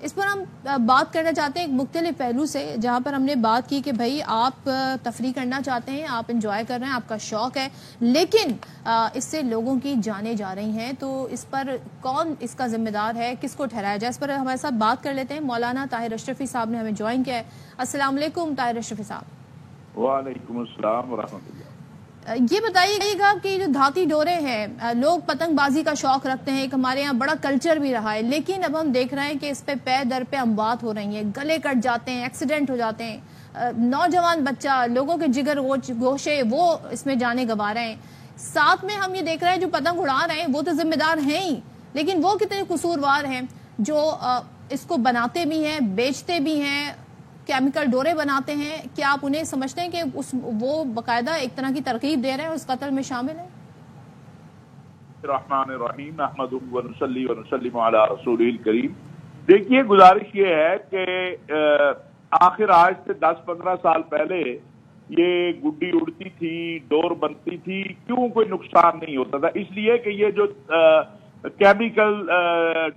اس پر ہم بات کرنا چاہتے ہیں ایک مختلف پہلو سے، جہاں پر ہم نے بات کی کہ بھائی آپ تفریح کرنا چاہتے ہیں، آپ انجوائے کر رہے ہیں، آپ کا شوق ہے، لیکن اس سے لوگوں کی جانیں جا رہی ہیں، تو اس پر کون اس کا ذمہ دار ہے، کس کو ٹھہرایا جائے؟ اس پر ہمارے ساتھ بات کر لیتے ہیں۔ مولانا طاہر اشرفی صاحب نے ہمیں جوائن کیا ہے۔ السلام علیکم طاہر اشرفی صاحب۔ وعلیکم السلام ورحمۃ اللہ۔ یہ بتائیے گا کہ جو دھاتی ڈورے ہیں، لوگ پتنگ بازی کا شوق رکھتے ہیں، ایک ہمارے یہاں بڑا کلچر بھی رہا ہے، لیکن اب ہم دیکھ رہے ہیں کہ اس پہ پے در پہ اموات ہو رہی ہیں، گلے کٹ جاتے ہیں، ایکسیڈنٹ ہو جاتے ہیں، نوجوان بچہ، لوگوں کے جگر گوشے وہ اس میں جانے گنوا رہے ہیں۔ ساتھ میں ہم یہ دیکھ رہے ہیں جو پتنگ اڑا رہے ہیں وہ تو ذمہ دار ہیں ہی، لیکن وہ کتنے قصوروار ہیں جو اس کو بناتے بھی ہیں، بیچتے بھی ہیں، کیمیکل ڈورے بناتے ہیں۔ کیا آپ انہیں سمجھتے ہیں کہ وہ باقاعدہ ایک طرح کی ترغیب دے رہے ہیں، اس قتل میں شامل ہیں؟ الرحمن الرحیم، نحمدہ ونصلی ونسلم علی رسولہ الکریم۔ دیکھیے، گزارش یہ ہے کہ آخر آج سے 10-15 سال پہلے یہ گڈی اڑتی تھی، ڈور بنتی تھی، کیوں کوئی نقصان نہیں ہوتا تھا؟ اس لیے کہ یہ جو کیمیکل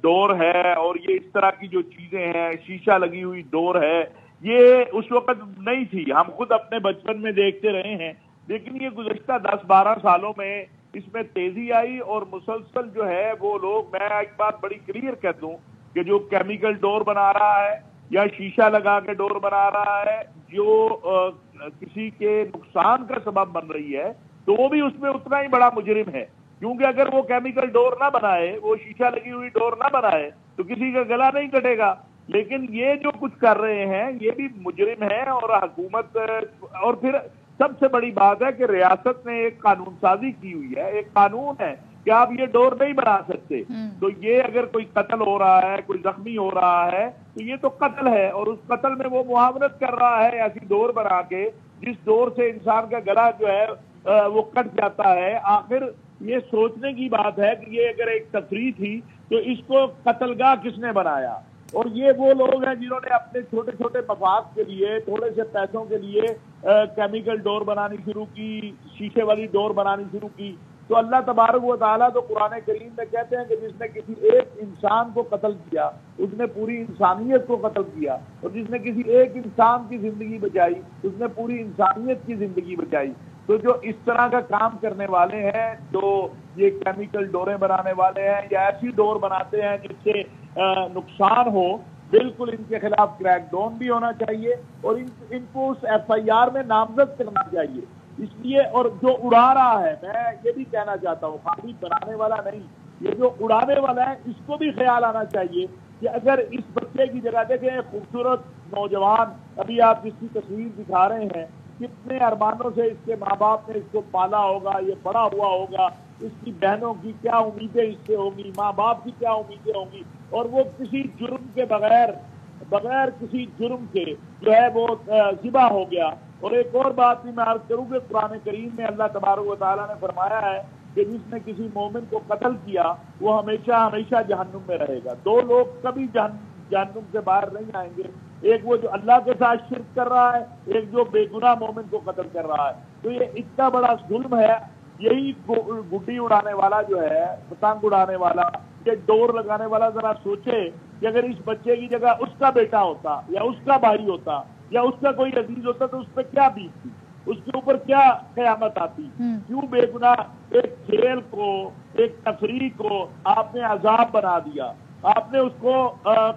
ڈور ہے اور یہ اس طرح کی جو چیزیں ہیں، شیشہ لگی ہوئی ڈور ہے، یہ اس وقت نہیں تھی۔ ہم خود اپنے بچپن میں دیکھتے رہے ہیں، لیکن یہ گزشتہ 10-12 سالوں میں اس میں تیزی آئی، اور مسلسل جو ہے وہ لوگ، میں ایک بات بڑی کلیئر کہہ دوں کہ جو کیمیکل ڈور بنا رہا ہے یا شیشہ لگا کے ڈور بنا رہا ہے جو کسی کے نقصان کا سبب بن رہی ہے، تو وہ بھی اس میں اتنا ہی بڑا مجرم ہے، کیونکہ اگر وہ کیمیکل ڈور نہ بنائے، وہ شیشہ لگی ہوئی ڈور نہ بنائے، تو کسی کا گلا نہیں کٹے گا۔ لیکن یہ جو کچھ کر رہے ہیں یہ بھی مجرم ہے، اور حکومت، اور پھر سب سے بڑی بات ہے کہ ریاست نے ایک قانون سازی کی ہوئی ہے، ایک قانون ہے کہ آپ یہ ڈور نہیں بنا سکتے۔ تو یہ اگر کوئی قتل ہو رہا ہے، کوئی زخمی ہو رہا ہے، تو یہ تو قتل ہے، اور اس قتل میں وہ معاونت کر رہا ہے ایسی ڈور بنا کے جس ڈور سے انسان کا گلا جو ہے وہ کٹ جاتا ہے۔ آخر یہ سوچنے کی بات ہے کہ یہ اگر ایک تفریح تھی تو اس کو قتل گاہ کس نے بنایا؟ اور یہ وہ لوگ ہیں جنہوں نے اپنے چھوٹے چھوٹے مفاد کے لیے، تھوڑے سے پیسوں کے لیے کیمیکل ڈور بنانی شروع کی، شیشے والی ڈور بنانی شروع کی۔ تو اللہ تبارک و تعالیٰ تو قرآن کریم میں کہتے ہیں کہ جس نے کسی ایک انسان کو قتل کیا اس نے پوری انسانیت کو قتل کیا، اور جس نے کسی ایک انسان کی زندگی بچائی اس نے پوری انسانیت کی زندگی بچائی۔ تو جو اس طرح کا کام کرنے والے ہیں، جو یہ کیمیکل ڈوریں بنانے والے ہیں یا ایسی ڈور بناتے ہیں جس سے نقصان ہو، بالکل ان کے خلاف کریک ڈاؤن بھی ہونا چاہیے، اور ان کو اس ایف آئی آر میں نامزد کرنا چاہیے۔ اس لیے، اور جو اڑا رہا ہے، میں یہ بھی کہنا چاہتا ہوں، خالی بنانے والا نہیں، یہ جو اڑانے والا ہے اس کو بھی خیال آنا چاہیے کہ اگر اس بچے کی جگہ، دیکھیں خوبصورت نوجوان، ابھی آپ جس کی تصویر دکھا رہے ہیں، کتنے ارمانوں سے اس کے ماں باپ نے اس کو پالا ہوگا، یہ بڑا ہوا ہوگا، اس کی بہنوں کی کیا امیدیں اس سے ہوں گی، ماں باپ کی کیا امیدیں ہوں گی، اور وہ کسی جرم کے بغیر کسی جرم کے جو ہے وہ ذبح ہو گیا۔ اور ایک اور بات بھی میں عرض کروں کہ قرآن کریم میں اللہ تبارک و تعالیٰ نے فرمایا ہے کہ جس نے کسی مومن کو قتل کیا وہ ہمیشہ ہمیشہ جہنم میں رہے گا۔ دو لوگ کبھی جہنم سے باہر نہیں آئیں گے، ایک وہ جو اللہ کے ساتھ شرک کر رہا ہے، ایک جو بے گناہ مومن کو قتل کر رہا ہے۔ تو یہ اتنا بڑا ظلم ہے۔ یہی گڈی اڑانے والا جو ہے، پتنگ اڑانے والا، یہ ڈور لگانے والا، ذرا سوچے کہ اگر اس بچے کی جگہ اس کا بیٹا ہوتا یا اس کا بھائی ہوتا یا اس کا کوئی عزیز ہوتا تو اس پہ کیا بیتتی، اس کے اوپر کیا قیامت آتی۔ کیوں بے گناہ ایک کھیل کو، ایک تفریح کو آپ نے عذاب بنا دیا، آپ نے اس کو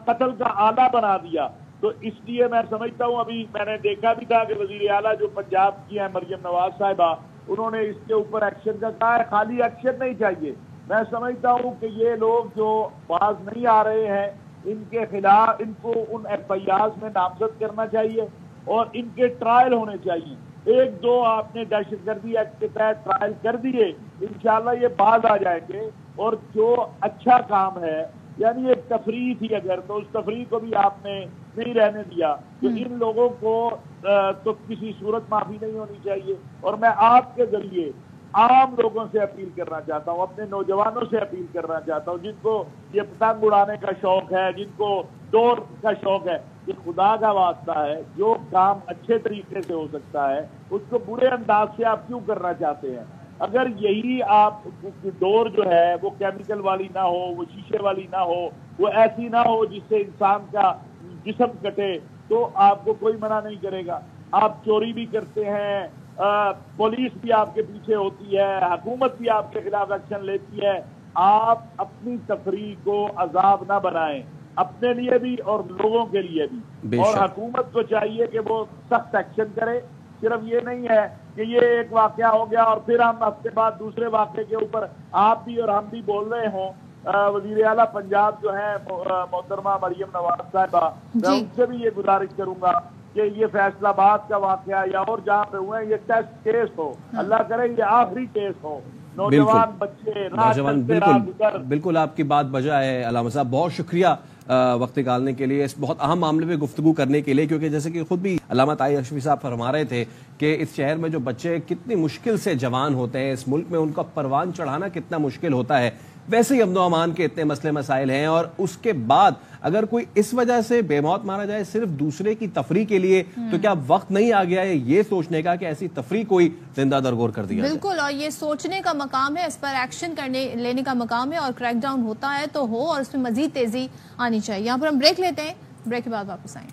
قتل کا آلہ بنا دیا۔ تو اس لیے میں سمجھتا ہوں، ابھی میں نے دیکھا بھی تھا کہ وزیر اعلیٰ جو پنجاب کی ہیں مریم نواز صاحبہ، انہوں نے اس کے اوپر ایکشن کا کہا ہے۔ خالی ایکشن نہیں چاہیے، میں سمجھتا ہوں کہ یہ لوگ جو باز نہیں آ رہے ہیں ان کے خلاف، ان کو ان ایف آئی آرز میں نامزد کرنا چاہیے اور ان کے ٹرائل ہونے چاہیے۔ ایک دو آپ نے دہشت گردی ایکٹ کے تحت ٹرائل کر دیے، انشاءاللہ یہ باز آ جائیں گے، اور جو اچھا کام ہے، یعنی ایک تفریح تھی اگر، تو اس تفریح کو بھی آپ نے نہیں رہنے دیا، تو ان لوگوں کو تو کسی صورت معافی نہیں ہونی چاہیے۔ اور میں آپ کے ذریعے عام لوگوں سے اپیل کرنا چاہتا ہوں، اپنے نوجوانوں سے اپیل کرنا چاہتا ہوں، جن کو یہ پتنگ اڑانے کا شوق ہے، جن کو ڈور کا شوق ہے، کہ خدا کا واسطہ ہے، جو کام اچھے طریقے سے ہو سکتا ہے اس کو برے انداز سے آپ کیوں کرنا چاہتے ہیں؟ اگر یہی آپ ڈور جو ہے وہ کیمیکل والی نہ ہو، وہ شیشے والی نہ ہو، وہ ایسی نہ ہو جس سے انسان کا جسم کٹے، تو آپ کو کوئی منع نہیں کرے گا۔ آپ چوری بھی کرتے ہیں، پولیس بھی آپ کے پیچھے ہوتی ہے، حکومت بھی آپ کے خلاف ایکشن لیتی ہے، آپ اپنی تفریح کو عذاب نہ بنائیں، اپنے لیے بھی اور لوگوں کے لیے بھی۔ اور حکومت کو چاہیے کہ وہ سخت ایکشن کرے۔ صرف یہ نہیں ہے کہ یہ ایک واقعہ ہو گیا اور پھر ہم ہفتے بعد دوسرے واقعے کے اوپر آپ بھی اور ہم بھی بول رہے ہوں۔ وزیر اعلیٰ پنجاب جو ہے محترمہ مریم نواز صاحبہ، میں ان سے بھی یہ گزارش کروں گا کہ یہ فیصل آباد کا واقعہ یا اور جہاں پہ ہوئے یہ ٹیسٹ کیس ہو، اللہ کرے یہ آخری کیس ہو۔ نوجوان بچے بالکل آپ کی بات بجا ہے علامہ صاحب، بہت شکریہ وقت نکالنے کے لیے، اس بہت اہم معاملے پہ گفتگو کرنے کے لیے، کیونکہ جیسے کہ خود بھی علامہ طاہر اشرفی صاحب فرما رہے تھے کہ اس شہر میں جو بچے کتنی مشکل سے جوان ہوتے ہیں، اس ملک میں ان کا پروان چڑھانا کتنا مشکل ہوتا ہے، ویسے ہی امن و امان کے اتنے مسئلے مسائل ہیں، اور اس کے بعد اگر کوئی اس وجہ سے بے موت مارا جائے صرف دوسرے کی تفریح کے لیے، تو کیا وقت نہیں آ گیا ہے یہ سوچنے کا کہ ایسی تفریح کوئی زندہ درگور کر دیا جائے؟ بالکل، اور یہ سوچنے کا مقام ہے، اس پر ایکشن لینے کا مقام ہے، اور کریک ڈاؤن ہوتا ہے تو ہو، اور اس میں مزید تیزی آنی چاہیے۔ یہاں پر ہم بریک لیتے ہیں، بریک کے بعد واپس آئیں۔